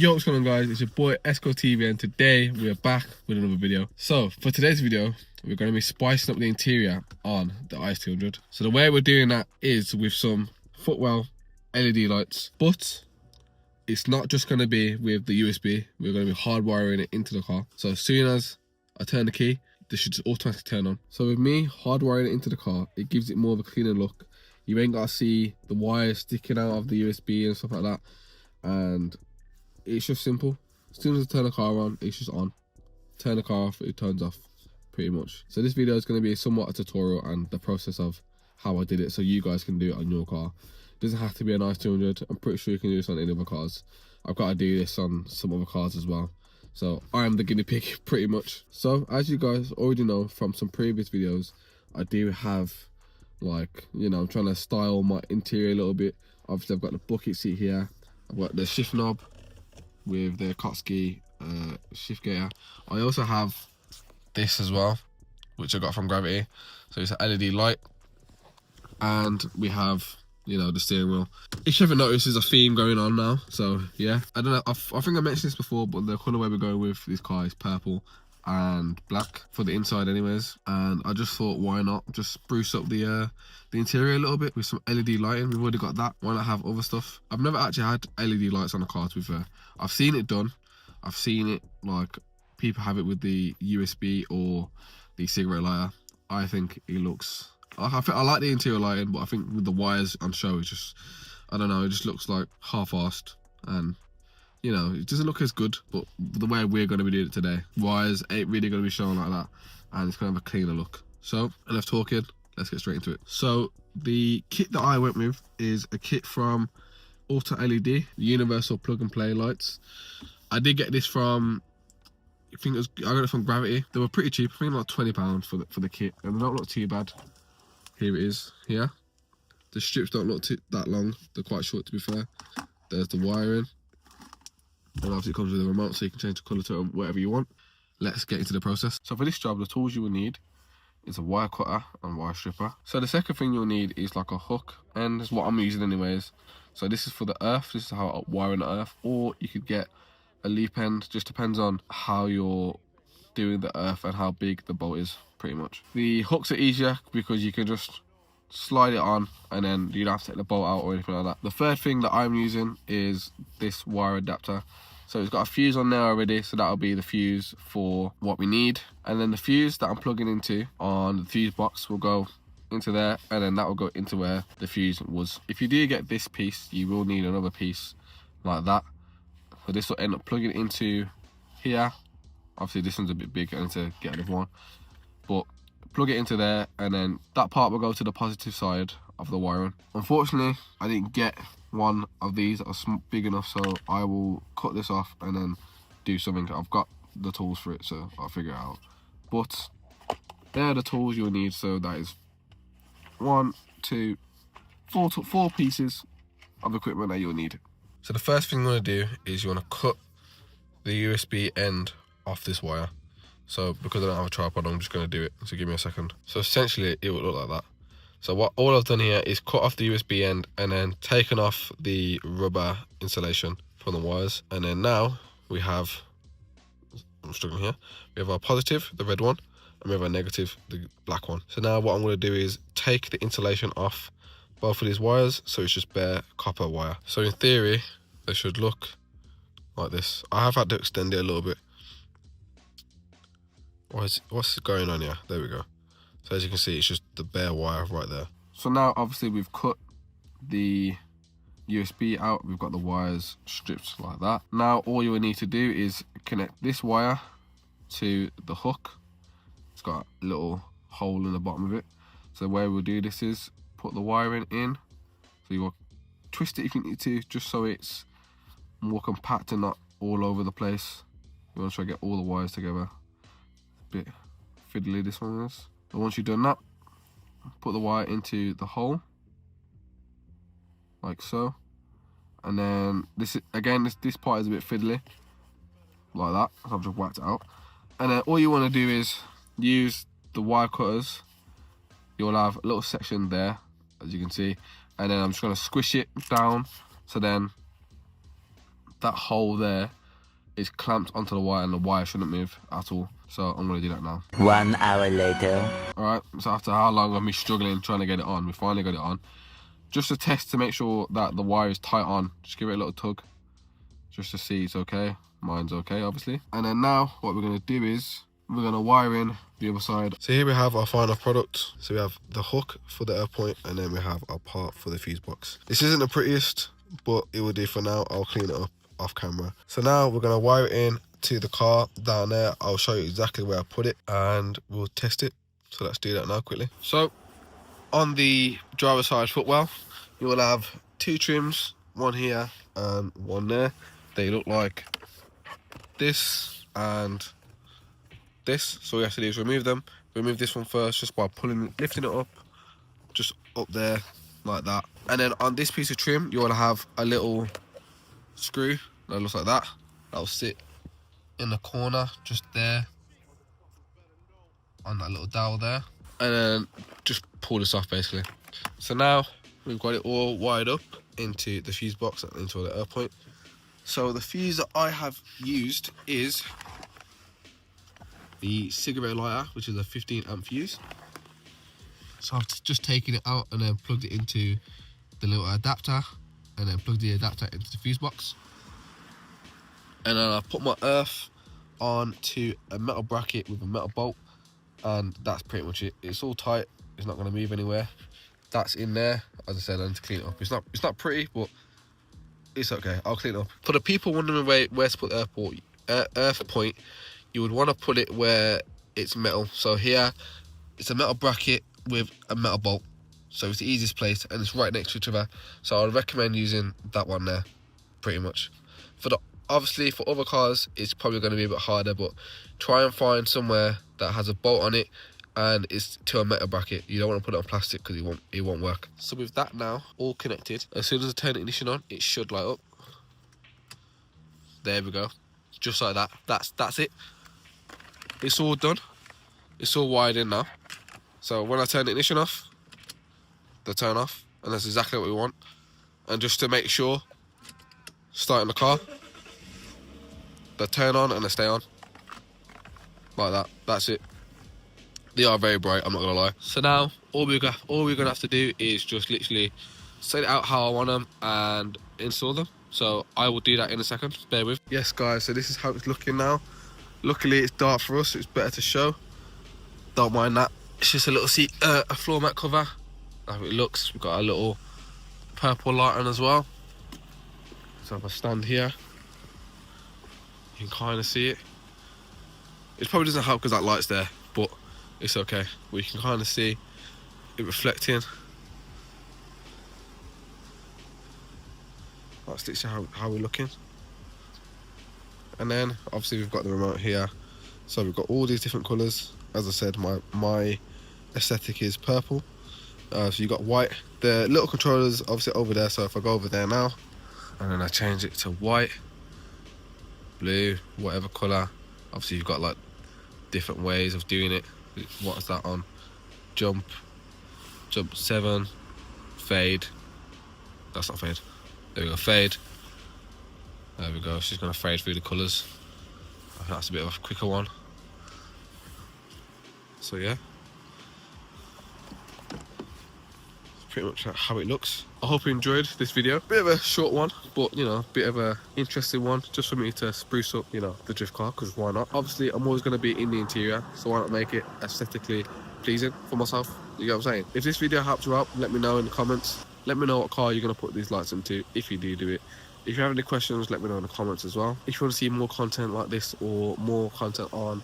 Yo, what's going on, guys? It's your boy itzescotv, and today we are back with another video. So for today's video, we're going to be spicing up the interior on the IS200. So the way we're doing that is with some Footwell LED lights, but it's not just going to be with the USB. We're going to be hardwiring it into the car. So as soon as I turn the key, this should just automatically turn on. So with me hardwiring it into the car, it gives it more of a cleaner look. You ain't got to see the wires sticking out of the USB and stuff like that. And it's just simple. As soon as I turn the car on, it's just on. Turn the car off, it turns off, pretty much. So this video is going to be somewhat a tutorial and the process of how I did it, so you guys can do it on your car. It doesn't have to be an IS200. I'm pretty sure you can do this on any other cars. I've got to do this on some other cars as well. So I am the guinea pig, pretty much. So as you guys already know from some previous videos, I do have, like, you know, I'm trying to style my interior a little bit. Obviously I've got the bucket seat here. I've got the shift knob with the Kotsky shift gator. I also have this as well, which I got from Gravity. So it's an LED light, and we have, you know, the steering wheel. If you haven't noticed, there's a theme going on now. So yeah, I don't know, I think I mentioned this before, but the colourway we're going with this car is purple and black for the inside anyways. And I just thought, why not just spruce up the interior a little bit with some LED lighting. We've already got that. Why not have other stuff? I've never actually had LED lights on a car, to be fair. I've seen it done. I've seen it, like, people have it with the USB or the cigarette lighter. I think it looks, I like the interior lighting, but I think with the wires on show, it's just, I don't know, it just looks like half-assed, and you know, it doesn't look as good. But the way we're going to be doing it today, wires ain't really going to be showing like that, and it's going to have a cleaner look. So enough talking, let's get straight into it. So the kit that I went with is a kit from Auto LED, universal plug and play lights. I did get this from, I got it from Gravity. They were pretty cheap. I think like £20 for the kit, and they don't look too bad. Here it is. Here, the strips don't look that long. They're quite short, to be fair. There's the wiring, and obviously it comes with a remote, so you can change the colour to whatever you want. Let's get into the process. So for this job, the tools you will need is a wire cutter and wire stripper. So the second thing you'll need is like a hook, and that's what I'm using anyways. So this is for the earth. This is how I'm wiring the earth, or you could get a leap end. Just depends on how you're doing the earth and how big the bolt is, pretty much. The hooks are easier because you can just slide it on and then you don't have to take the bolt out or anything like that. The third thing that I'm using is this wire adapter. So it's got a fuse on there already, so that'll be the fuse for what we need. And then the fuse that I'm plugging into on the fuse box will go into there, and then that will go into where the fuse was. If you do get this piece, you will need another piece like that. So this will end up plugging into here. Obviously this one's a bit big, I need to get another one. But plug it into there, and then that part will go to the positive side of the wiring. Unfortunately, I didn't get one of these that was big enough, so I will cut this off and then do something. I've got the tools for it, so I'll figure it out. But they're the tools you'll need. So that is 1, 2, 4 pieces of equipment that you'll need. So the first thing you want to do is you want to cut the USB end off this wire. So because I don't have a tripod, I'm just going to do it. So give me a second. So essentially it will look like that. So what all I've done here is cut off the USB end and then taken off the rubber insulation from the wires. And then now we have, I'm struggling here, we have our positive, the red one, and we have our negative, the black one. So now what I'm going to do is take the insulation off both of these wires, so it's just bare copper wire. So in theory, they should look like this. I have had to extend it a little bit. What's going on here? There we go. So as you can see, it's just the bare wire right there. So now obviously we've cut the USB out, we've got the wires stripped like that. Now all you will need to do is connect this wire to the hook. It's got a little hole in the bottom of it. So the way we'll do this is put the wiring in. So you will twist it if you need to, just so it's more compact and not all over the place. You want to try to get all the wires together. A bit fiddly this one is. And once you've done that, put the wire into the hole, like so. And then this part is a bit fiddly, like that. So I've just whacked it out. And then all you want to do is use the wire cutters. You'll have a little section there, as you can see, and then I'm just going to squish it down, so then that hole there is clamped onto the wire and the wire shouldn't move at all. So I'm gonna do that now. 1 hour later. Alright, so after how long of me struggling trying to get it on, we finally got it on. Just to test to make sure that the wire is tight on, just give it a little tug. Just to see it's okay. Mine's okay, obviously. And then now, what we're gonna do is, we're gonna wire in the other side. So here we have our final product. So we have the hook for the air point, and then we have our part for the fuse box. This isn't the prettiest, but it will do for now. I'll clean it up off camera. So now we're gonna wire it in to the car down there. I'll show you exactly where I put it and we'll test it. So let's do that now quickly. So on the driver's side footwell, you will have 2 trims, one here and one there. They look like this and this. So all we have to do is remove them. Remove this one first just by lifting it up, just up there like that. And then on this piece of trim, you want to have a little screw that looks like that. That'll sit in the corner just there on that little dowel there, and then just pull this off basically. So now we've got it all wired up into the fuse box and into the air point. So the fuse that I have used is the cigarette lighter, which is a 15 amp fuse. So I've just taken it out and then plugged it into the little adapter, and then plugged the adapter into the fuse box. And then I put my earth onto a metal bracket with a metal bolt, and that's pretty much it. It's all tight, it's not going to move anywhere. That's in there. As I said, I need to clean it up. It's not pretty, but it's okay. I'll clean it up. For the people wondering where to put the earth point, you would want to put it where it's metal. So here, it's a metal bracket with a metal bolt. So it's the easiest place, and it's right next to each other. So I'd recommend using that one there, pretty much. Obviously, for other cars, it's probably going to be a bit harder, but try and find somewhere that has a bolt on it and it's to a metal bracket. You don't want to put it on plastic because it won't work. So with that now all connected, as soon as I turn the ignition on, it should light up. There we go, just like that. That's it. It's all done. It's all wired in now. So when I turn the ignition off, they turn off, and that's exactly what we want. And just to make sure, starting the car, they turn on and they stay on like that. That's it. They are very bright, I'm not gonna lie. So now all we're gonna have to do is just literally set it out how I want them and install them. So I will do that in a second. Bear with. Yes, guys. So this is how it's looking now. Luckily, it's dark for us, so it's better to show. Don't mind that. It's just a little seat, a floor mat cover. That's how it looks. We've got a little purple light on as well. So if I stand here, you can kind of see it. It probably doesn't help because that light's there, but it's okay. We can kind of see it reflecting. That's literally how we're looking. And then obviously we've got the remote here. So we've got all these different colours. As I said, my aesthetic is purple. So you've got white. The little controllers obviously over there. So if I go over there now, and then I change it to white, blue, whatever colour. Obviously you've got like different ways of doing it. What is that on? Jump 7, fade. That's not fade. There we go, fade. There we go, she's gonna fade through the colours. I think that's a bit of a quicker one. So yeah, pretty much how it looks. I hope you enjoyed this video. Bit of a short one, but you know, bit of a interesting one, just for me to spruce up, you know, the drift car, because why not? Obviously I'm always going to be in the interior, so why not make it aesthetically pleasing for myself? You get what I'm saying? If this video helped you out, let me know in the comments. Let me know what car you're going to put these lights into, if you do it. If you have any questions, let me know in the comments as well. If you want to see more content like this, or more content on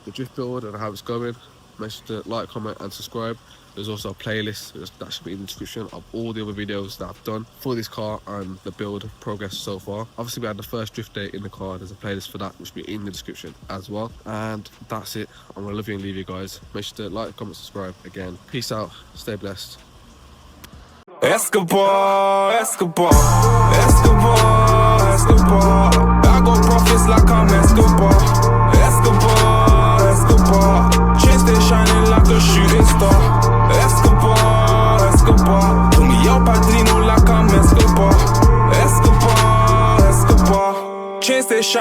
the drift build and how it's going, make sure to like, comment and subscribe. There's also a playlist that should be in the description of all the other videos that I've done for this car and the build progress so far. Obviously we had the first drift day in the car. There's a playlist for that which will be in the description as well. And that's it. I'm gonna love you and leave you guys. Make sure to like, comment, subscribe. Again, peace out, stay blessed. Escobar, Escobar, Escobar, Escobar. I got profits like I'm Escobar. Escobar, Escobar. Chain stay shining like a shooting star. Escobar, Escobar. Call me El Padrino like I'm Escobar. Escobar, Escobar. stay shining.